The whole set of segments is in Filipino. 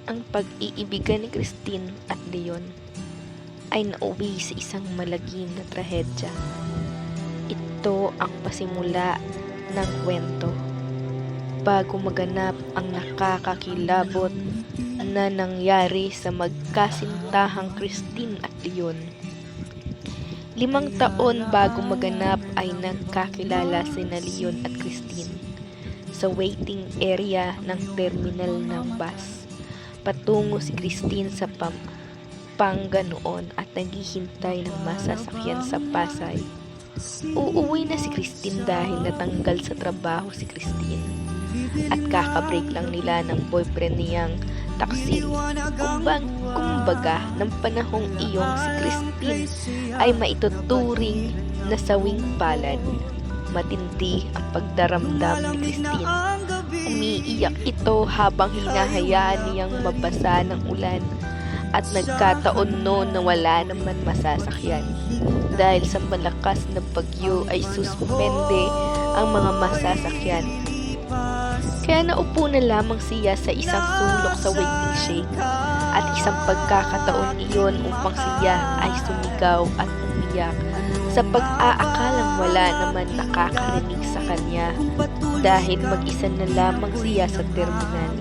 Ang pag-iibigan ni Christine at Leon ay nauwi sa isang malagim na trahedya. Ito ang pasimula ng kwento bago maganap ang nakakakilabot na nangyari sa magkasintahang Christine at Leon. 5 taon bago maganap ay nagkakilala sina Leon at Christine sa waiting area ng terminal ng bus. Patungo si Christine sa Pampanga noon at naghihintay ng masasakyan sa Pasay. Uuwi na si Christine dahil natanggal sa trabaho si Christine at kakabreak lang nila ng boyfriend niyang Taksil. Kumbaga ng panahong iyong si Christine ay maituturing na sawing palad. Matindi ang pagdaramdam ni Christine. Umiiyak ito habang hinahayaan niyang mabasa ng ulan at nagkataon noon na wala naman masasakyan. Dahil sa malakas na bagyo ay suspende ang mga masasakyan. Kaya naupo na lamang siya sa isang sulok sa waiting shed at isang pagkakataon iyon upang siya ay sumigaw at umiyak sa pag-aakalang wala naman nakakarinig sa kanya dahil mag-isa na lamang siya sa terminal.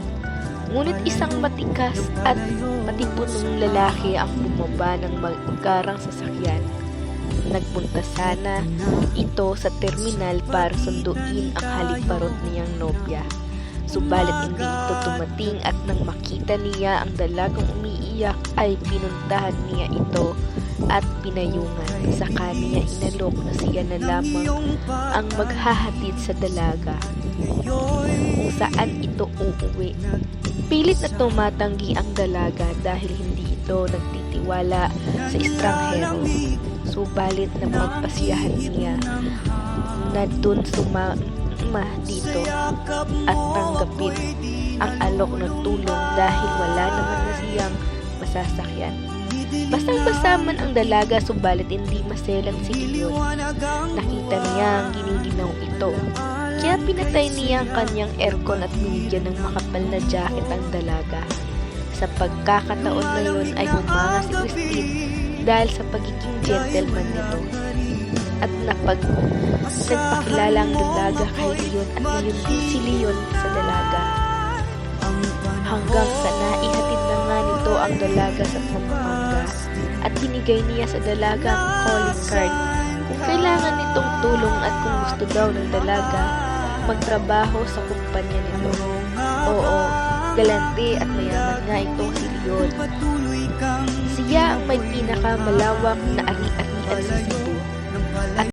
Ngunit isang matikas at matipunong lalaki ang bumaba ng magkarang sasakyan. Nagpunta sana ito sa terminal para sunduin ang haliparot niyang nobya. Subalit hindi ito tumating at nang makita niya ang dalagang umiiyak ay pinuntahan niya ito at pinayungan. Saka niya inalok na siya na lamang ang maghahatid sa dalaga kung saan ito uuwi. Pilit na tumatanggi ang dalaga dahil hindi ito nagtitiwala sa estranghero. Subalit na magpasiyahan niya na dun sumama dito at tanggapin ang alok ng tulong dahil wala naman na siyang masasakyan. Basang-basa man ang dalaga subalit hindi maselan si Leon. Nakita niya ang giniginaw ito. Kaya pinatay niya ang kanyang aircon at binigyan ng makapal na jacket ang dalaga. Sa pagkakataon na yun ay humanga si Christine dahil sa pagiging gentleman nito. At nagpakilala ang dalaga kay Leon at ngayon din si Leon sa dalaga. Hanggang sa naihatid na nga nito ang dalaga sa Pampanga at binigay niya sa dalaga ang calling card kung kailangan nitong tulong at kung gusto daw ng dalaga magtrabaho sa kumpanya nito. Oo, galante at mayaman nga itong si Leon. Siya ang may pinakamalawak na ari-arian sa Cebu at